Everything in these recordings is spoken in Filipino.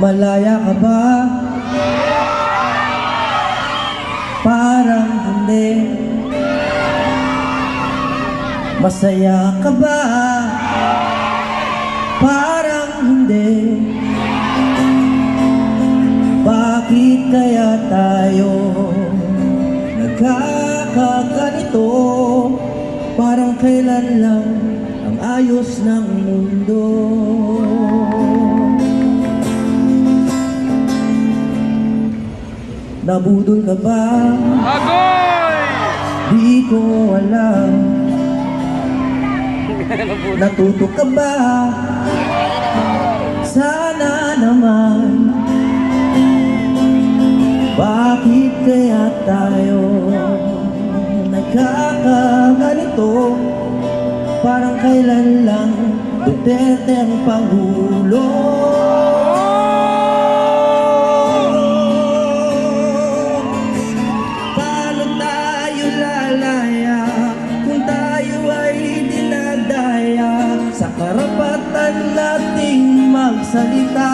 Malaya ka ba? Parang hindi. Masaya ka ba? Parang hindi. Bakit kaya tayo nagkakaganito? Parang kailan lang ang ayos ng mundo. Nabudol ka ba? Agoy! Di ko alam. Natuto ka ba? Sana naman. Bakit kaya tayo nagkakaganito? Parang kailan lang Duterte ang Pangulo. Paano tayo lalaya kung tayo ay dinadaya sa karapatan nating magsalita?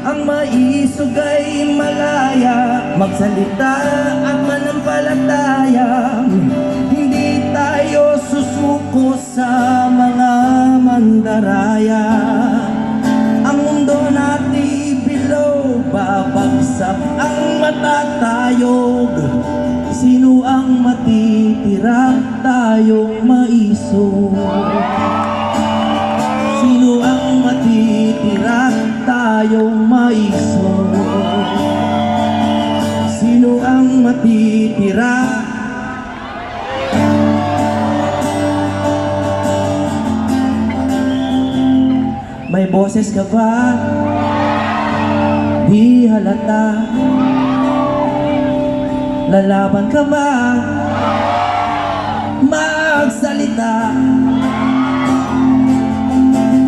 Ang maisog ay malaya, magsalita at manampalataya. Hindi tayo susuko sa mga mandaraya. Ang mundo natin below, babagsak ang matatayog. Sino ang matitira? Tayong maisog. Sino ang matitira? Tayong maisog. Sino ang matitira? May boses ka ba? Di halata. Lalaban ka ba? Magsalita.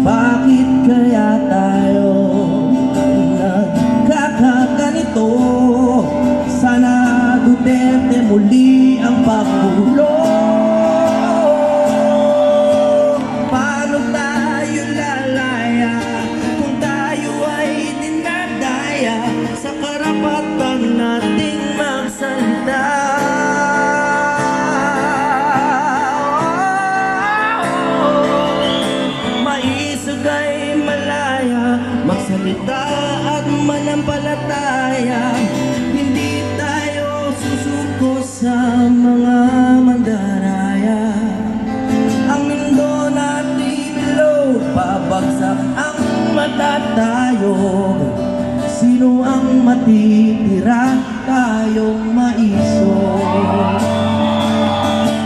Bakit kaya tayo nagkakaganito? Sana Duterte muli ang Pangulo. Paano tayo lalaya kung tayo ay dinadaya sa karapatan nating magsalita? Maisog ay malaya, magsalita at manampalataya. Hindi tayo susuko sa mga mandaraya. Ang mundo natin below, babagsak ang matatayog. Sino ang matitira? Tayong maisog.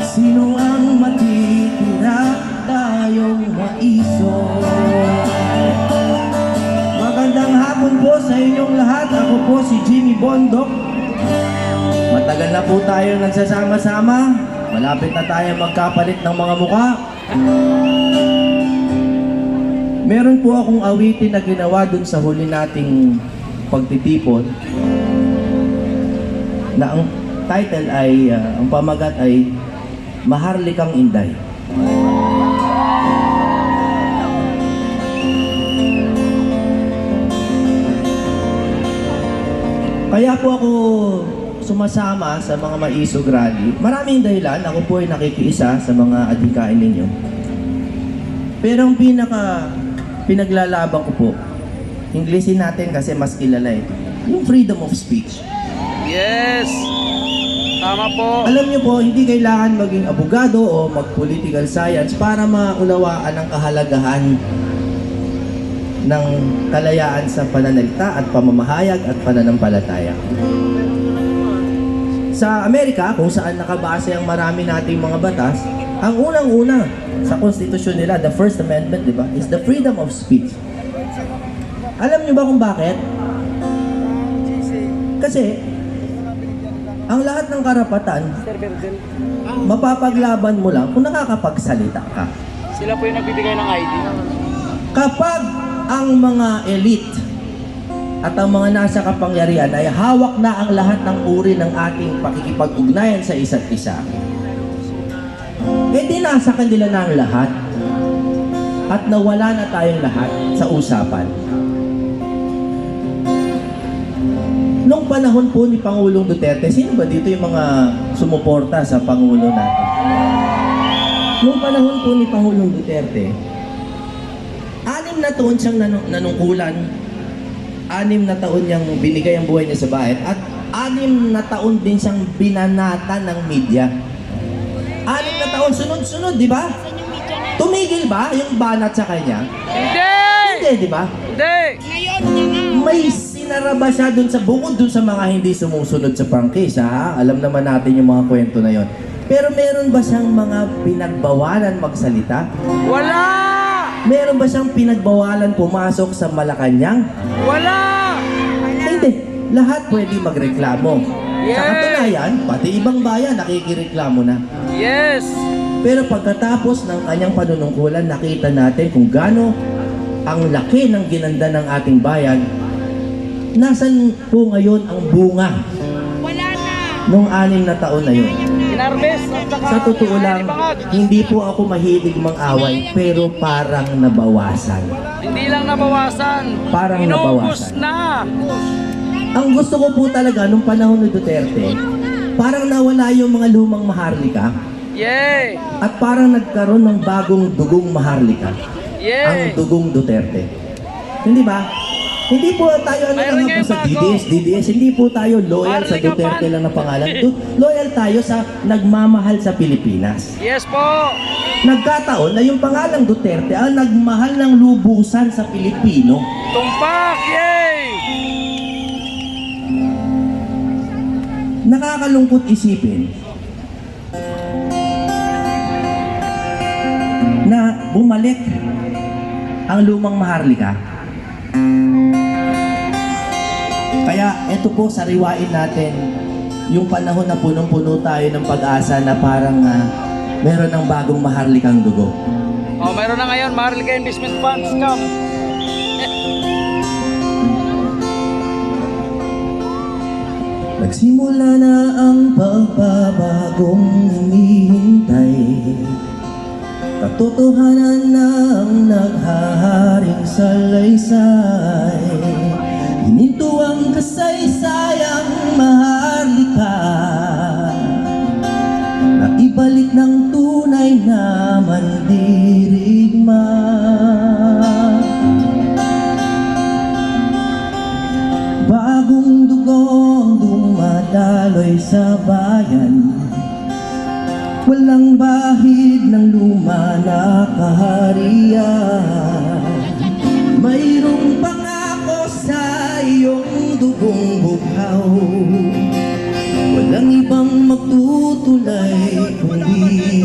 Sino ang matitira? Tayong maisog. Magandang hapon po sa inyong lahat. Ako po si Jimmy Bondok. Matagal na po tayo nagsasama-sama. Malapit na tayo magkapalit ng mga mukha. Meron po akong awitin na ginawa dun sa huli nating pagtitipon, na ang title ay, ang pamagat ay Maharlikang Inday. Kaya po ako sumasama sa mga maisog rally. Maraming dahilan. Ako po ay nakikiisa sa mga adhikain ninyo. Pero ang pinaglalaban ko po, Englishin natin kasi mas kilala eh, yung freedom of speech. Yes! Tama po. Alam niyo po, hindi kailangan maging abogado o mag-political science para maunawaan ang kahalagahan ng kalayaan sa pananalita at pamamahayag at pananampalataya. Sa Amerika, kung saan nakabase ang marami nating mga batas, ang unang-una sa konstitusyon nila, the First Amendment, di ba, is the freedom of speech. Alam niyo ba kung bakit? Kasi ang lahat ng karapatan, mapapaglaban mo lang kung nakakapagsalita ka. Sila po yung nagbibigay ng ID. Kapag ang mga elite at ang mga nasa kapangyarihan ay hawak na ang lahat ng uri ng ating pakikipag-ugnayan sa isa't isa, Eh di nasa kanila na ang lahat. At nawala na tayong lahat sa usapan. Nung panahon po ni Pangulong Duterte, sino ba dito yung mga sumuporta sa Pangulo natin? Nung panahon po ni Pangulong Duterte, 6 na taon siyang nanungkulan, 6 na taon niyang binigay ang buhay niya sa bayan, at 6 na taon din siyang binanatan ng media. 6 na taon, sunod-sunod, di ba? Tumigil ba yung banat sa kanya? Hindi! Hindi, di ba? Hindi! May sinaraba siya dun sa bukod dun sa mga hindi sumusunod sa prangkisa, ha? Alam naman natin yung mga kwento na yon. Pero meron ba siyang mga pinagbawalan magsalita? Wala! Meron ba siyang pinagbawalan pumasok sa Malacanang? Wala! Hindi. Lahat pwede magreklamo. Yes! Sa katunayan, pati ibang bayan nakikireklamo na. Yes! Pero pagkatapos ng kanyang panunungkulan, nakita natin kung gaano ang laki ng ginanda ng ating bayan. Nasaan po ngayon ang bunga? Wala na. Nung 6 na taon na yun? Inarbes at saka... Sa totoo lang, Ibangag. hindi po ako mahilig mang-away, pero parang nabawasan. Hindi lang nabawasan. Parang Inubos nabawasan. na. Ang gusto ko po talaga nung panahon ni Duterte, parang nawala yung mga lumang Maharlika Yay! at parang nagkaroon ng bagong dugong Maharlika. Ang Yay! dugong Duterte. Hindi ba? Hindi po tayo Mayroon lang ngayong sa bago. DDS, hindi po tayo loyal sa Maharlika Duterte fan. lang na pangalan. Loyal tayo sa nagmamahal sa Pilipinas. Yes po! Nagkataon na yung pangalang Duterte ang nagmahal ng lubusan sa Pilipino. Tumpak! Yay! Nakakalungkot isipin na bumalik ang lumang Maharlika. Kaya ito po, sariwain natin yung panahon na punong-puno tayo ng pag-asa na parang meron ng bagong Maharlikang dugo. Oh, mayroon na ngayon. Maharlika Investment Funds. Come. Nagsimula na ang pagbabagong hinihintay, katotohanan na ang naghaharing salaysay. Hininto ang kasaysayang Maharlika, na ibalik ng tunay na mandirigma. Bagong dugong dumadaloy sa bayan, walang bahid ng luma na kaharian. Mayroong pangako sa iyong dugong bughaw, walang ibang magtutulay kundi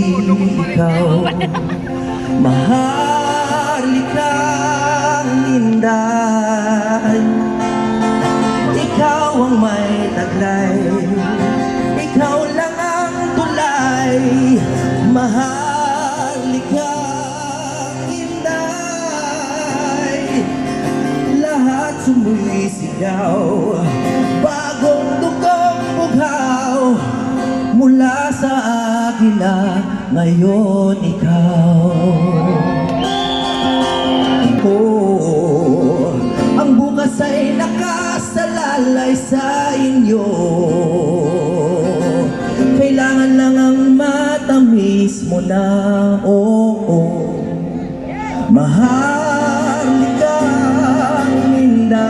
ikaw. Maharlikang Inday, ikaw ang may taglay, ikaw lang ang tulay. Maharlikang Inday, lahat sumisigaw, bagong dugong bughaw, mula sa akin na ngayon ikaw. Oh, ang bukas ay nakasalalay sa inyo. Kailangan lang ang matamis mo na, oo. Maharlikang Inday,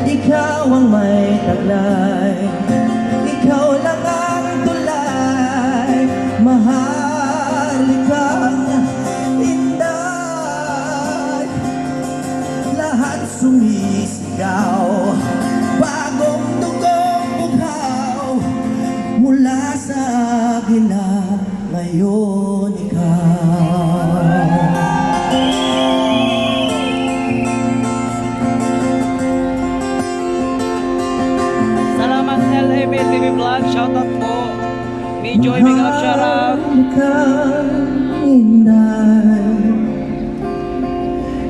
ikaw ang may taglay, ikaw lang ang tulay. Maharlikang Inday, lahat sumisigaw, bagong dugong bughaw, mula sa akin na ngayon ikaw. Salamat LML TV Vlog. Shoutout po. Joy, big up shoutout. Maharlikang Inday,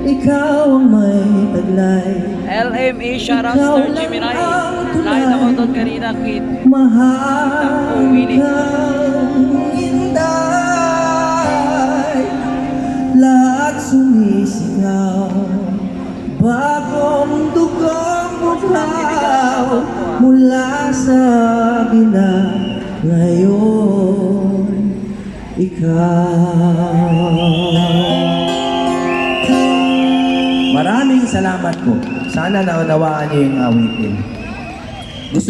ikaw ikaw ang may taglay. LMA, shoutout Ikaw Sir lang Gemini. ang tunay. Nakita ko doon kanina, Kit. Mahal Winnie. kang inday, lahat sumisigaw, bagong dugong bukaw mula sa bina ngayon ikaw. Maraming salamat po. Sana naunawaan niyo yung awitin. Gusto